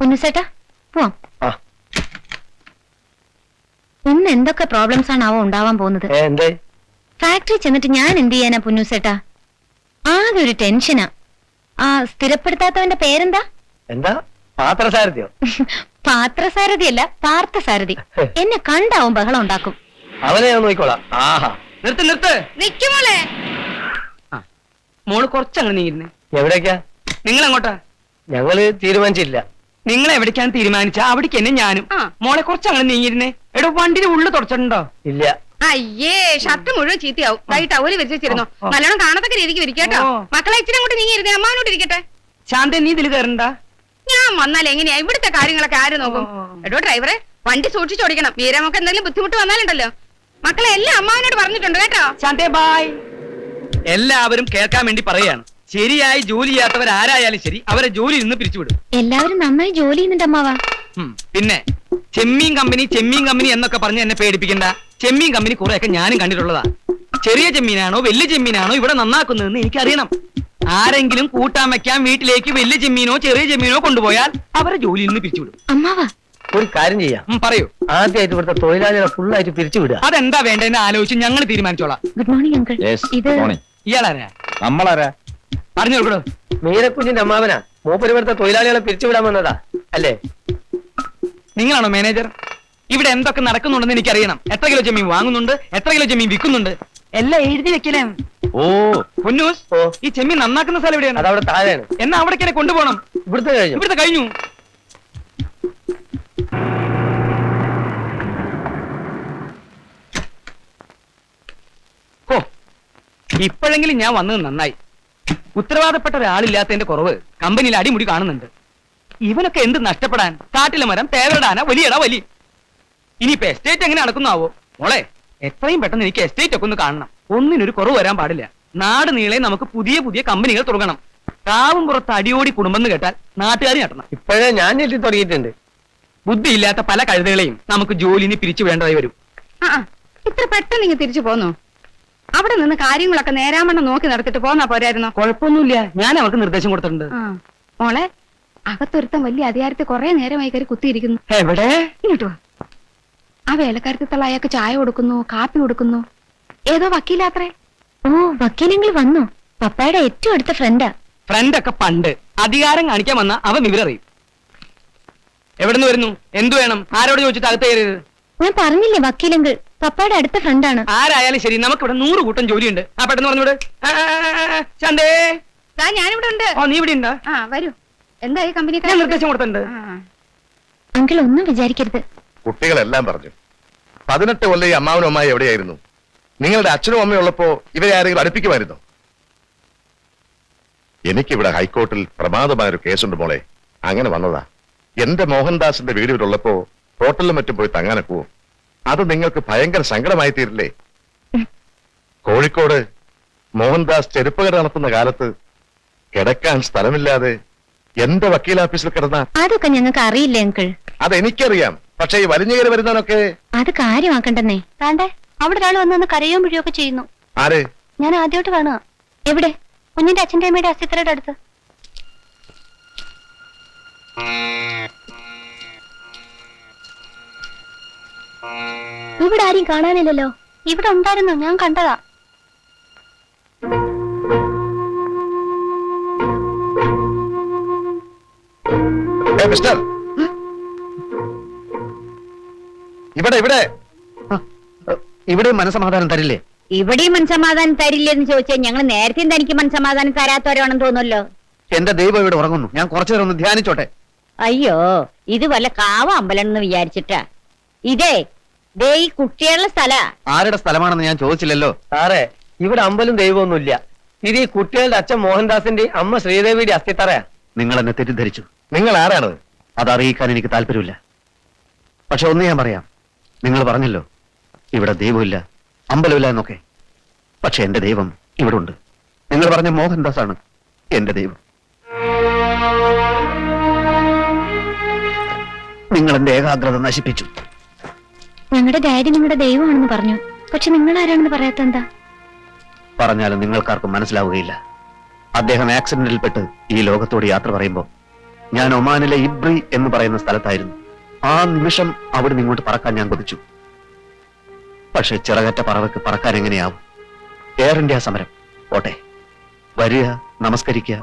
പൊന്നുസേട്ടാ പോവാം. ഇന്ന് എന്തൊക്കെ പ്രോബ്ലംസ് ആണ് ഉണ്ടാവാൻ പോകുന്നത്. ഫാക്ടറി ചെന്നിട്ട് ഞാൻ എന്ത് ചെയ്യാനാ പൊന്നുസേട്ടാ? ആകെ ഒരു ടെൻഷനാ. ആ സ്ഥിരപ്പെടുത്താത്തവന്റെ പേരെന്താ? എന്താ? പാത്രസാരഥിയോ? പാത്രസാരഥിയല്ല, പാർത്ഥസാരഥി. എന്നെ കണ്ടാവും ബഹളം ഉണ്ടാക്കും. അവനെ ഞാൻ നോക്കിക്കോളാം. ആഹാ, നിർത്ത് നിർത്ത്. നിക്കുമോളെ. മോള് കുറച്ചങ്ങനെ നീങ്ങുന്നേ. എവിടേക്കാ? നിങ്ങൾ എങ്ങോട്ടാ? ഞങ്ങള് തീരുമാനിച്ചില്ല. നിങ്ങൾ എവിടേക്കാണ് തീരുമാനിച്ച അവിടേക്ക് തന്നെ ഞാനും. മോളെ കുറച്ചങ്ങനെ നീങ്ങിയിരുന്നേ. എടോ വണ്ടിന്റെ ഉള്ളിൽ തുടച്ചിട്ടുണ്ടോ? ഇല്ല. അയ്യേ, ഷർട്ട് മുഴുവൻ ചീത്തയാവും. ടവല് വെച്ചിരുന്നു. നല്ലോണം കാണത്തക്ക രീതിക്ക് വിരിക്കട്ടോ. മക്കളെ ഇച്ചിരി അങ്ങോട്ട് നീങ്ങിയിരുന്നേ, അമ്മാവനോട്ട് ഇരിക്കട്ടെ. ശാന്ത, നീ ഇതിൽ കയറണ്ട. ഞാൻ വന്നാൽ എങ്ങനെയാ ഇവിടുത്തെ കാര്യങ്ങളൊക്കെ ആര് നോക്കും? എടോ ഡ്രൈവറെ, വണ്ടി സൂക്ഷിച്ചോടിക്കണം. വീരമൊക്കെ എന്തെങ്കിലും ബുദ്ധിമുട്ട് വന്നാലുണ്ടല്ലോ. മക്കളെ എല്ലാം അമ്മാവനോട് പറഞ്ഞിട്ടുണ്ട് കേട്ടോ. ശാന്തേ ബായ്. എല്ലാവരും കേൾക്കാൻ വേണ്ടി പറയാണ്. ശരിയായി ജോലി ചെയ്യാത്തവർ ആരായാലും ശരി, അവരെ ജോലിയിൽ നിന്ന് പിരിച്ചുവിടും. എല്ലാവരും നന്നായി ജോലി ചെയ്യുന്നുണ്ട് അമ്മാവാ. പിന്നെ ചെമ്മീൻ കമ്പനി എന്നൊക്കെ പറഞ്ഞ് എന്നെ പേടിപ്പിക്കണ്ട. ചെമ്മീൻ കമ്പനി കുറെയൊക്കെ ഞാനും കണ്ടിട്ടുള്ളതാ. ചെറിയ ചെമ്മീനാണോ വലിയ ചെമ്മീനാണോ ഇവിടെ നന്നാക്കുന്നതെന്ന് എനിക്കറിയണം. ആരെങ്കിലും കൂട്ടാൻ വെക്കാൻ വീട്ടിലേക്ക് വലിയ ചെമ്മീനോ ചെറിയ ചെമ്മീനോ കൊണ്ടുപോയാൽ അവരെ ജോലിയിൽ നിന്ന് പിരിച്ചുവിടും. അമ്മാവാ, ഒരു കാര്യം ചെയ്യാം. പറയൂ. ആദ്യമായിട്ട് ഇവിടുത്തെ തൊഴിലാളികളെ ഫുള്ളായിട്ട് പിരിച്ചുവിടുക. അതെന്താ വേണ്ടതെന്ന് ആലോചിച്ച് ഞങ്ങൾ തീരുമാനിച്ചോളാം. Good morning uncle. ഇത് ഇയാളാരാ? നമ്മളാരാ? പറഞ്ഞു കൊടുക്കണോ. മീരക്കുഞ്ഞിന്റെ അമ്മാവനാ. മൂപ്പര് ഇവിടുത്തെ തൊഴിലാളികളെ പിരിച്ചുവിടാൻ വന്നതാ അല്ലേ? നിങ്ങളാണോ മാനേജർ? ഇവിടെ എന്തൊക്കെ നടക്കുന്നുണ്ടെന്ന് എനിക്കറിയണം. എത്ര കിലോ ചെമ്മീൻ വാങ്ങുന്നുണ്ട്, എത്ര കിലോ ചെമ്മീൻ വിൽക്കുന്നുണ്ട്, എല്ലാം എഴുതി വെക്കലേ. ഓ പൊന്നൂസ്, ഈ ചെമ്മീൻ നന്നാക്കുന്ന സ്ഥലം എവിടെയാണ്? അതവിടെ താഴെയാണ്. എന്നാ അവിടേക്ക് കൊണ്ടുപോകണം. ഇവിടുത്തെ കഴിഞ്ഞു. ഓ, ഇപ്പോഴെങ്കിലും ഞാൻ വന്നത് നന്നായി. ഉത്തരവാദപ്പെട്ട ഒരാളില്ലാത്തതിന്റെ കുറവ് കമ്പനിയിൽ അടിമുടി കാണുന്നുണ്ട്. ഇവനൊക്കെ എന്ത് നഷ്ടപ്പെടാൻ? കാട്ടിലെ മരം തേവരടാന വലിയടാ വലി. ഇനിയിപ്പോ എസ്റ്റേറ്റ് എങ്ങനെ നടക്കുന്നാവോ? മോളെ, എത്രയും പെട്ടെന്ന് എനിക്ക് എസ്റ്റേറ്റ് ഒക്കെ ഒന്ന് കാണണം. ഒന്നിനൊരു കുറവ് വരാൻ പാടില്ല. നാട് നീളെ നമുക്ക് പുതിയ പുതിയ കമ്പനികൾ തുടങ്ങണം. കാവും പുറത്ത് അടിയോടി കുടുംബം കേട്ടാൽ നാട്ടുകാർ ഞെട്ടണം. ഇപ്പോഴേ ഞാൻ ഞെട്ടി തുടങ്ങിയിട്ടുണ്ട്. ബുദ്ധിയില്ലാത്ത പല കഴുതകളെയും നമുക്ക് ജോലിന് പിരിച്ചു വേണ്ടതായി വരും. ഇത്ര പെട്ടെന്ന് ഇങ്ങ് തിരിച്ചു പോന്നു. അവിടെ നിന്ന് കാര്യങ്ങളൊക്കെ നേരാമണ്ണം നോക്കി നടത്തിട്ട് പോന്നാ പോരായിരുന്നോ? കുഴപ്പമൊന്നുമില്ല, ഞാൻ അവർക്ക് നിർദ്ദേശം കൊടുത്തിട്ടുണ്ട്. മോളെ, അകത്തൊരുത്തം വലിയ അധികാരത്തിൽ കുറെ നേരമായി കയറി കുത്തിയിരിക്കുന്നു. എവിടെ? ഇങ്ങോട്ട് വാ. ആ വേലക്കാരത്തിലുള്ള അയാൾക്ക് ചായ കൊടുക്കുന്നു, കാപ്പി കൊടുക്കുന്നു. ഏതോ വക്കീലാത്രേ. ഓ, വക്കീലെങ്കിൽ വന്നു. പപ്പായുടെ ഏറ്റവും അടുത്ത ഫ്രണ്ടൊക്കെ പണ്ട് അധികാരം കാണിക്കാൻ വന്ന അവൻ വിവരറിയും. എവിടുന്ന് വരുന്നു, എന്തു വേണം, ആരോട് ചോദിച്ചിട്ട് അകത്ത് കയറിയത്? ഞാൻ പറഞ്ഞില്ലേ, വക്കീലെങ്കിൽ പപ്പായുടെ അടുത്ത ഫ്രണ്ടാണ്. ആരായാലും ശരി, നമുക്കിവിടെ 100 കൂട്ടം ജോലിയുണ്ട്. ആ പെട്ടെന്ന് പറഞ്ഞോട്. ചന്തേ, ഞാനിവിടെ ഉണ്ട്. ഓ, നീ ഇവിടെ ഉണ്ടോ? വരൂ. എന്തായി കമ്പനി? ഞാൻ നിർദ്ദേശം കൊടുത്തിട്ടുണ്ട്. അങ്കിൾ ഒന്നും വിചാരിക്കരുത്. കുട്ടികളെല്ലാം പറഞ്ഞു. 18 കൊല്ലം ഈ അമ്മാവനും അമ്മായി എവിടെയായിരുന്നു? നിങ്ങളുടെ അച്ഛനും അമ്മയും ഉള്ളപ്പോ ഇവരെ ആരെങ്കിലും അടുപ്പിക്കുമായിരുന്നോ? എനിക്കിവിടെ ഹൈക്കോർട്ടിൽ പ്രമാദമായൊരു കേസുണ്ട് മോളെ. അങ്ങനെ വന്നതാ. എന്റെ മോഹൻദാസിന്റെ വീട് ഇവിടെ ഉള്ളപ്പോ ഹോട്ടലിലും മറ്റും പോയി തങ്ങാനൊക്കുവോ? അത് നിങ്ങൾക്ക് ഭയങ്കര സങ്കടമായി തീരില്ലേ? കോഴിക്കോട് മോഹൻദാസ് ചെരുപ്പുകട നടത്തുന്ന കാലത്ത് കിടക്കാൻ സ്ഥലമില്ലാതെ എന്റെ വക്കീലാഫീസിൽ കിടന്ന അതൊക്കെ ഞങ്ങൾക്ക് അറിയില്ലേ അങ്കിൾ? അതെനിക്കറിയാം. പക്ഷെ ഈ വലിഞ്ഞുകയറി വരുന്നവനൊക്കെ അത് കാര്യമാക്കണ്ടെന്നേ. താണ്ടേ അവിടെ ഒരാൾ വന്നു കരയും പിഴിയൊക്കെ ചെയ്യുന്നു. ആര്? ഞാൻ ആദ്യമായിട്ട് കാണുക. എവിടെ? കുഞ്ഞിന്റെ അച്ഛൻ്റെ അമ്മയുടെ അസ്ഥിത്രയുടെ അടുത്ത്. ഇവിടെ ആരും കാണാനില്ലല്ലോ. ഇവിടെ ഉണ്ടായിരുന്നു, ഞാൻ കണ്ടതാ. മിസ്റ്റർ, ഇവിടെ ഇവിടെ ഇവിടെ മനസമാധാനം തരില്ലേ? ഇവിടെയും മനസമാധാനം തരില്ലെന്ന് ചോദിച്ചാൽ ഞങ്ങൾ നേരത്തെ തനിക്ക് മനസമാധാനം തരാത്തവരാണെന്ന് തോന്നുമല്ലോ. എന്റെ ദൈവം ഇവിടെ ഉറങ്ങുന്നു. ഞാൻ കുറച്ചു നേരം ഒന്ന് ധ്യാനിച്ചോട്ടെ. അയ്യോ, ഇത് വല്ല കാവ അമ്പലം എന്ന് വിചാരിച്ചിട്ടാ. ഇതേ ദേ ഈ കുട്ടികളുടെ സ്ഥല. ആരുടെ സ്ഥലമാണെന്ന് ഞാൻ ചോദിച്ചില്ലല്ലോ. സാറേ, ഇവിടെ അമ്പലും ദൈവമൊന്നുമില്ല. ഇത് ഈ കുട്ടികളുടെ അച്ഛൻ മോഹൻദാസിന്റെ അമ്മ ശ്രീദേവിയുടെ അസ്ഥിത്തറയാ. നിങ്ങൾ എന്നെ തെറ്റിദ്ധരിച്ചു. നിങ്ങൾ ആരാണ്? അതറിയിക്കാൻ എനിക്ക് താല്പര്യമില്ല. പക്ഷെ ഒന്ന് ഞാൻ പറയാം. നിങ്ങൾ പറഞ്ഞല്ലോ ഇവിടെ ദൈവമില്ല, അമ്പലമില്ല എന്നൊക്കെ. പക്ഷെ എന്റെ ദൈവം ഇവിടെ ഉണ്ട്. നിങ്ങൾ പറഞ്ഞ മോഹൻദാസ് ആണ് എന്റെ ദൈവം. നിങ്ങൾ എന്റെ ഏകാഗ്രത നശിപ്പിച്ചു. ഞങ്ങളുടെ ഡാഡി നിങ്ങളുടെ ദൈവമാണെന്ന് പറഞ്ഞു. പക്ഷെ നിങ്ങൾ ആരാണെന്ന് പറയാത്ത എന്താ? പറഞ്ഞാലും നിങ്ങൾക്കാർക്കും മനസ്സിലാവുകയില്ല. അദ്ദേഹം ആക്സിഡന്റിൽപ്പെട്ട് ഈ ലോകത്തോട് യാത്ര പറയുമ്പോൾ ഞാൻ ഒമാനിലെ ഇബ്രി എന്ന് പറയുന്ന സ്ഥലത്തായിരുന്നു. ആ നിമിഷം അവിടെ ഇങ്ങോട്ട് പറക്കാൻ ഞാൻ കൊതിച്ചു. പക്ഷെ ചിറകറ്റ പറവയ്ക്ക് പറക്കാൻ എങ്ങനെയാവും? എയർ ഇന്ത്യ സമരം. പോട്ടെ, വരിക, നമസ്കരിക്കുക,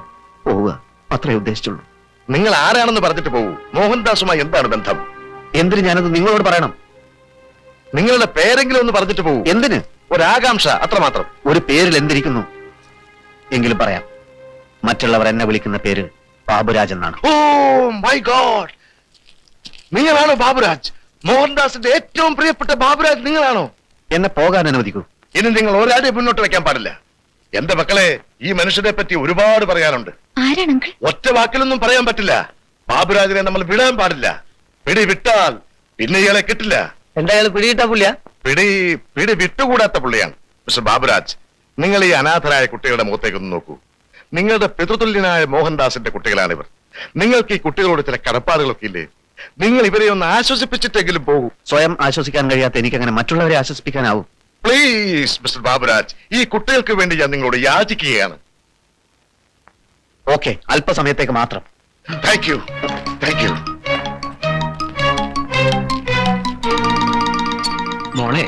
പോവുക, അത്രേ ഉദ്ദേശിച്ചുള്ളൂ. നിങ്ങൾ ആരാണെന്ന് പറഞ്ഞിട്ട് പോകൂ. മോഹൻദാസുമായി എന്താണ് ബന്ധം? എന്തിന് ഞാനത് നിങ്ങളോട് പറയണം? നിങ്ങളുടെ പേരെങ്കിലും ഒന്ന് പറഞ്ഞിട്ട് പോകൂ. എന്തിന്? ഒരാകാംക്ഷ, അത്രമാത്രം. ഒരു പേരിൽ എന്തിരിക്കുന്നു? എങ്കിലും പറയാം. മറ്റുള്ളവർ എന്നെ വിളിക്കുന്ന പേര് ബാബുരാജ് എന്നാണ്. ഓ മൈ ഗോഡ്, നിങ്ങളാണോ ബാബുരാജ്? മോഹൻദാസിന്റെ ഏറ്റവും പ്രിയപ്പെട്ട ബാബുരാജ് നിങ്ങളാണോ? എന്നെ പോകാൻ അനുവദിക്കൂ. ഇനി നിങ്ങൾ ഒരാളെ മുന്നോട്ട് വെക്കാൻ പാടില്ല. എന്റെ മക്കളെ, ഈ മനുഷ്യനെ പറ്റി ഒരുപാട് പറയാനുണ്ട്. ആരാണ് അങ്കിൾ? ഒറ്റ വാക്കിലൊന്നും പറയാൻ പറ്റില്ല. ബാബുരാജിനെ നമ്മൾ വിടാൻ പാടില്ല. പിടി വിട്ടാൽ പിന്നെ ഇയാളെ കിട്ടില്ല. എന്തായാലും പിടിയിട്ടാ പുള്ളിയാ? പിടി വിട്ടുകൂടാത്ത പുള്ളിയാണ്. മിസ്റ്റർ ബാബുരാജ്, നിങ്ങൾ ഈ അനാഥരായ കുട്ടികളുടെ മുഖത്തേക്കൊന്ന് നോക്കൂ. നിങ്ങളുടെ പിതൃതുല്യനായ മോഹൻദാസിന്റെ കുട്ടികളാണിവർ. നിങ്ങൾക്ക് ഈ കുട്ടികളോട് ചില കടപ്പാടുകളൊക്കെ ഇല്ലേ? നിങ്ങൾ ഇവരെ ഒന്ന് ആശ്വസിപ്പിച്ചിട്ടെങ്കിലും പോകൂ. സ്വയം ആശ്വസിക്കാൻ കഴിയാത്ത എനിക്ക് അങ്ങനെ മറ്റുള്ളവരെ ആശ്വസിപ്പിക്കാനാവും? പ്ലീസ് മിസ്റ്റർ ബാബുരാജ്, ഈ കുട്ടികൾക്ക് വേണ്ടി ഞാൻ നിങ്ങളോട് യാചിക്കുകയാണ്. ഓക്കെ, അല്പസമയത്തേക്ക് മാത്രം. Thank you, thank you. മോളെ,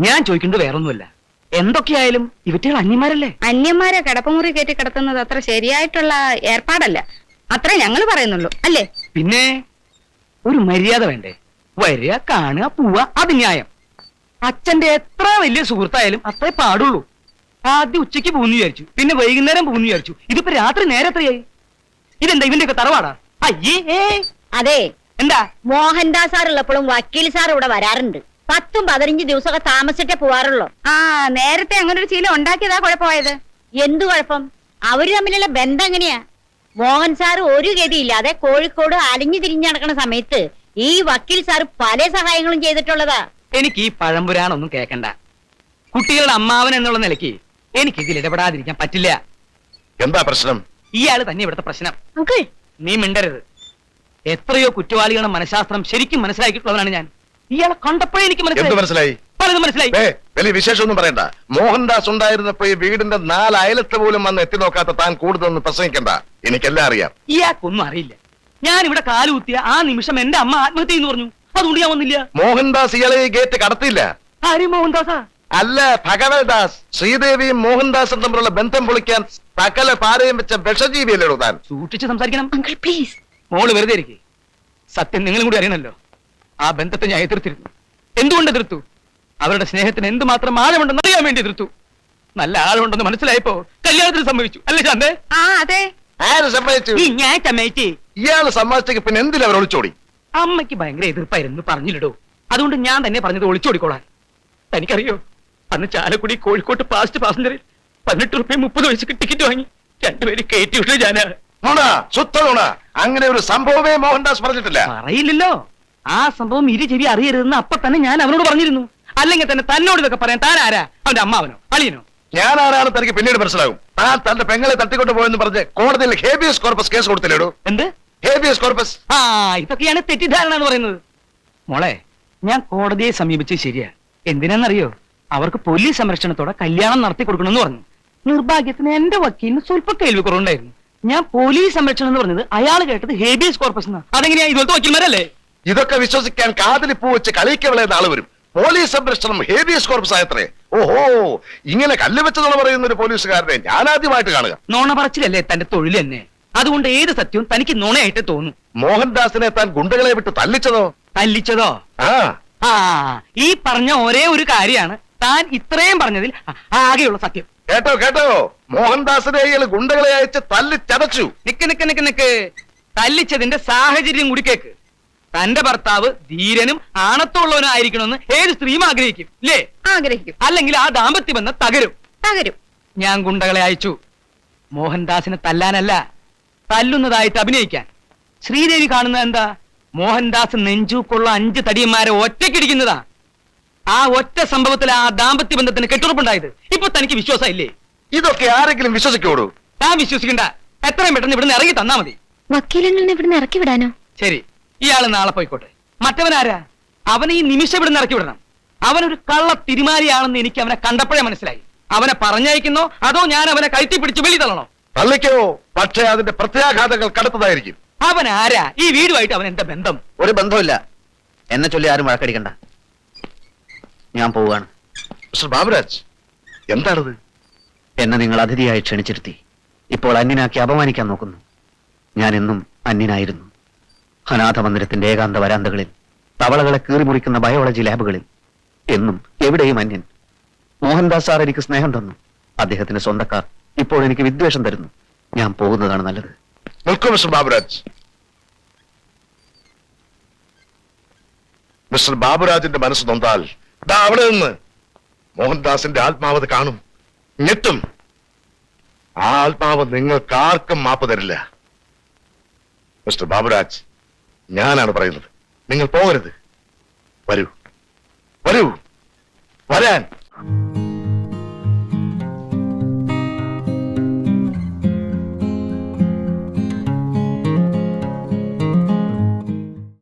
ഞാൻ ചോദിക്കുന്നത് വേറൊന്നുമല്ല. എന്തൊക്കെയായാലും ഇവറ്റകൾ അന്യന്മാരല്ലേ? അന്യന്മാരെ കിടപ്പുമുറി കയറ്റി കിടത്തുന്നത് അത്ര ശരിയായിട്ടുള്ള ഏർപ്പാടല്ല. അത്രേ ഞങ്ങൾ പറയുന്നുള്ളൂ, അല്ലേ? പിന്നെ ഒരു മര്യാദ വേണ്ടേ? വരിക, കാണുക, പോവുക, അത് ന്യായം. അച്ഛന്റെ എത്ര വലിയ സുഹൃത്തായാലും അത്രേ പാടുള്ളൂ. ആദ്യം ഉച്ചയ്ക്ക് പോകുന്നു വിചാരിച്ചു, പിന്നെ വൈകുന്നേരം പോകുന്നു വിചാരിച്ചു. ഇതിപ്പോ രാത്രി നേരത്തെയായി. ഇതെന്താ ഇവന്റെ ഒക്കെ തറവാടാ? അയ്യേ. അതെ, എന്താ? മോഹൻദാസ് സാർ ഉള്ളപ്പോഴും വക്കീൽ സാർ ഇവിടെ വരാറുണ്ട്. 10-15 ദിവസമൊക്കെ താമസിച്ചിട്ടേ പോവാറുള്ളൂ. ആ, നേരത്തെ അങ്ങനെ ഒരു ശീലം ഉണ്ടാക്കിയതാ കുഴപ്പമായത്. എന്തു കുഴപ്പം? അവര് തമ്മിലുള്ള ബന്ധം എങ്ങനെയാ? മോഹൻ സാർ ഒരു ഗതിയില്ലാതെ കോഴിക്കോട് അലിഞ്ഞു തിരിഞ്ഞു നടക്കുന്ന സമയത്ത് ഈ വക്കീൽ സാർ പല സഹായങ്ങളും ചെയ്തിട്ടുള്ളതാ. എനിക്ക് ഈ പഴംപുരാണൊന്നും കേക്കണ്ട. കുട്ടികളുടെ അമ്മാവൻ എന്നുള്ള നിലയ്ക്ക് എനിക്ക് ഇതിൽ ഇടപെടാതിരിക്കാൻ പറ്റില്ല. എന്താ പ്രശ്നം? ഇയാള് തന്നെ ഇവിടുത്തെ പ്രശ്നം. അങ്കിൾ, നീ മിണ്ടരുത്. എത്രയോ കുറ്റവാളികളുടെ മനഃശാസ്ത്രം ശരിക്കും മനസ്സിലാക്കിയിട്ടുള്ളവനാണ് ഞാൻ. ഇയാളെ കണ്ടപ്പോഴേ എനിക്ക് എന്ത് മനസ്സിലായി? പലതും മനസ്സിലായി. വലിയ വിശേഷമൊന്നും പറയണ്ട. മോഹൻദാസ് ഉണ്ടായിരുന്നപ്പോ ഈ വീടിന്റെ 4 അയലത്ത് പോലും വന്ന് എത്തി നോക്കാത്ത താൻ കൂടുതലൊന്നും പ്രസംഗിക്കണ്ട. എനിക്കെല്ലാം അറിയാം. ഇയാൾക്കൊന്നും അറിയില്ല. ഞാൻ ഇവിടെ കാലുകുത്തിയ ആ നിമിഷം എന്റെ അമ്മ ആത്മഹത്യ എന്ന് പറഞ്ഞു. അതുകൊണ്ട് ഞാൻ വന്നില്ല. മോഹൻദാസ് ഇയാളെ ഈ ഗേറ്റ് കടത്തിയില്ല. ആര് മോഹൻദാസാ? അല്ല, ഭഗവൽദാസ്. ശ്രീദേവിയും മോഹൻദാസും തമ്മിലുള്ള ബന്ധം പൊളിക്കാൻ സകല പാരയും വെച്ച വിഷജീവിയല്ലോ താൻ. സൂക്ഷിച്ച് സംസാരിക്കണം. Uncle please. മോള് വെറുതെ ഇരിക്കെ. സത്യം നിങ്ങളും കൂടി അറിയണല്ലോ. ആ ബന്ധത്തെ ഞാൻ എതിർത്തിരുന്നു. എന്തുകൊണ്ട് എതിർത്തു? അവരുടെ സ്നേഹത്തിന് എന്തുമാത്രം ആഴമുണ്ടെന്ന് അറിയാൻ വേണ്ടി എതിർത്തു. നല്ല ആഴമുണ്ടെന്ന് മനസ്സിലായപ്പോ കല്യാണത്തിന് സംഭവിച്ചു. അല്ലേ ശാന്തേ? ആ, അതെ. ആര് സമ്മതിച്ചു? ഈ ഞാൻ ചമയറ്റി. ഇയാള് സമ്മതിച്ചെങ്കിൽ പിന്നെ എന്തിനാ അവർ ഒളിച്ചോടി? അമ്മയ്ക്ക് ഭയങ്കര എതിർപ്പായിരുന്നു, പറഞ്ഞില്ലടോ. അതുകൊണ്ട് ഞാൻ തന്നെ പറഞ്ഞത് ഒളിച്ചോടിക്കോളാൻ. തനിക്കറിയോ, അന്ന് ചാലക്കുടി കോഴിക്കോട്ട് ഫാസ്റ്റ് പാസഞ്ചറിൽ 18 രൂപ 30 പൈസക്ക് ടിക്കറ്റ് വാങ്ങി രണ്ടുപേര് കയറ്റി വിട്ടു ഞാന്. അങ്ങനെ ഒരു സംഭവമേ മോഹൻദാസ് പറഞ്ഞിട്ടില്ല. പറയില്ലല്ലോ. ആ സംഭവം ചെവി അറിയരുതെന്ന് അപ്പൊ തന്നെ ഞാൻ അവനോട് പറഞ്ഞിരുന്നു. അല്ലെങ്കിൽ തന്നെ തന്നോട് ഇതൊക്കെ പറയാൻ താൻ ആരാ? അവന്റെ അമ്മാവനോ അളിയനോ? ഞാൻ ആരാണ് തനിക്ക് പിന്നീട് മനസ്സിലാകും. താൻ തന്റെ പെങ്ങളെ തട്ടിക്കൊണ്ട് പോയെന്ന് പറഞ്ഞ് കോടതിയിൽ ഹേബിയസ് കോർപ്പസ് കേസ് കൊടുത്തില്ലേടോ? എന്ത് ഹേബിയസ് കോർപ്പസ്? ആ, ഇതൊക്കെയാണ് തെറ്റിദ്ധാരണ എന്ന് പറയുന്നത്. മോളെ, ഞാൻ കോടതിയെ സമീപിച്ചത് ശരിയാ. എന്തിനാന്നറിയോ? അവർക്ക് പോലീസ് സംരക്ഷണത്തോടെ കല്യാണം നടത്തി കൊടുക്കണമെന്ന് പറഞ്ഞു. നിർഭാഗ്യത്തിന് എന്റെ വക്കീലിന് സ്വല്പ കേൾവി കുറവുണ്ടായിരുന്നു. ഞാൻ പോലീസ് സംരക്ഷണം എന്ന് പറഞ്ഞത് അയാൾ കേട്ടത് ഹേബിയസ് കോർപ്പസ് എന്നാ. അതെങ്ങനെയാ? ഇതുപോലത്തെ വക്കീൽമാരല്ലേ? ഇതൊക്കെ വിശ്വസിക്കാൻ കാതിലിപ്പൂ വെച്ച് കളിക്കവളെന്ന ആള് വരും. പോലീസ് സംരക്ഷണം ഹേബിയസ് കോർപ്പസ് ആയത്രേ. ഓഹോ, ഇങ്ങനെ കല്ല് വെച്ചതെന്ന് പറയുന്ന ഒരു പോലീസുകാരനെ ഞാൻ ആദ്യമായിട്ട് കാണുക. നോണ പറച്ചിലല്ലേ തന്റെ തൊഴിൽ തന്നെ. അതുകൊണ്ട് ഏത് സത്യവും തനിക്ക് നോണയായിട്ട് തോന്നും. മോഹൻദാസിനെ താൻ ഗുണ്ടകളെ വിട്ട് തല്ലിച്ചതോ? തല്ലിച്ചതോ? ആ ആ, ഈ പറഞ്ഞ ഒരേ ഒരു കാര്യമാണ് താൻ ഇത്രയും പറഞ്ഞതിൽ ആകെയുള്ള സത്യം. കേട്ടോ കേട്ടോ, മോഹൻദാസിനെ ഇയാൾ ഗുണ്ടകളെ അയച്ച് തല്ലിച്ചതച്ചു. നിക്ക്. തല്ലിച്ചതിന്റെ സാഹചര്യം കൂടി കേക്ക്. തന്റെ ഭർത്താവ് ധീരനും ആണത്തുള്ളവനും ആയിരിക്കണമെന്ന് ഏത് സ്ത്രീയും ആഗ്രഹിക്കും, ഇല്ലേ? ആഗ്രഹിക്കും. അല്ലെങ്കിൽ ആ ദാമ്പത്യ ബന്ധം തകരും. ഞാൻ ഗുണ്ടകളെ അയച്ചു. മോഹൻദാസിനെ തല്ലാനല്ല, തല്ലുന്നതായിട്ട് അഭിനയിക്കാൻ. ശ്രീദേവി കാണുന്നത് എന്താ? മോഹൻദാസ് നെഞ്ചൂക്കുള്ള 5 തടിയന്മാരെ ഒറ്റയ്ക്കിടിക്കുന്നതാ. ആ ഒറ്റ സംഭവത്തിൽ ആ ദാമ്പത്യ ബന്ധത്തിന് കെട്ടുറപ്പുണ്ടായത്. ഇപ്പൊ തനിക്ക് വിശ്വാസം ഇല്ലേ? ഇതൊക്കെ ആരെങ്കിലും വിശ്വസിക്കോടൂ? താൻ വിശ്വസിക്കണ്ട. എത്രയും പെട്ടെന്ന് ഇവിടുന്ന് ഇറങ്ങി തന്നാ മതി. വക്കീലങ്ങളിനെ ഇവിടുന്ന് ഇറക്കി വിടാനോ? ശരി, ഇയാള് നാളെ പോയിക്കോട്ടെ. മറ്റവനാരാ? അവനെ ഈ നിമിഷം ഇവിടുന്ന് ഇറക്കി വിടണം. അവനൊരു കള്ള തിരുമാലിയാണെന്ന് എനിക്ക് അവനെ കണ്ടപ്പോഴേ മനസ്സിലായി. അവനെ പറഞ്ഞയക്കുന്നോ അതോ ഞാൻ അവനെ കയറ്റി പിടിച്ച് വെളി തള്ളണോ? തള്ളിക്കോ, പക്ഷേ അതിന്റെ പ്രത്യാഘാതങ്ങൾ കടുത്തതായിരിക്കും. അവൻ ആരാ? ഈ വീടുമായിട്ട് അവൻ എന്താ ബന്ധം? ഒരു ബന്ധവുമില്ല. എന്നെ ചൊല്ലി ആരും വഴക്കടിക്കണ്ട. ഞാൻ പോവുകയാണ്. മിസ്റ്റർ ബാബുരാജ്, എന്താണിത്? എന്നെ നിങ്ങൾ അതിഥിയായി ക്ഷണിച്ചിരുത്തി ഇപ്പോൾ അന്യനാക്കി അപമാനിക്കാൻ നോക്കുന്നു. ഞാൻ എന്നും അന്യനായിരുന്നു. അനാഥ മന്ദിരത്തിന്റെ ഏകാന്ത വരാന്തകളിൽ, തവളകളെ കീറിമുറിക്കുന്ന ബയോളജി ലാബുകളിൽ, എന്നും എവിടെയും അന്യൻ. മോഹൻദാസ് സാർ എനിക്ക് സ്നേഹം തന്നു. അദ്ദേഹത്തിന്റെ സ്വന്തക്കാർ ഇപ്പോൾ എനിക്ക് വിദ്വേഷം തരുന്നു. ഞാൻ പോകുന്നതാണ് നല്ലത്. നിൽക്കൂ മിസ്റ്റർ ബാബുരാജ്. മിസ്റ്റർ ബാബുരാജിന്റെ മനസ്സ് നൊന്താൽ ദാ അവിടെ നിന്ന് മോഹൻദാസിന്റെ ആത്മാവത് കാണും, ഞെട്ടും. ആ ആത്മാവ് നിങ്ങൾക്കാർക്കും മാപ്പ് തരില്ല. മിസ്റ്റർ ബാബുരാജ്, ഞാനാണ് പറയുന്നത്. നിങ്ങൾ പോകരുത്. വരൂ, വരൂ, വരാൻ.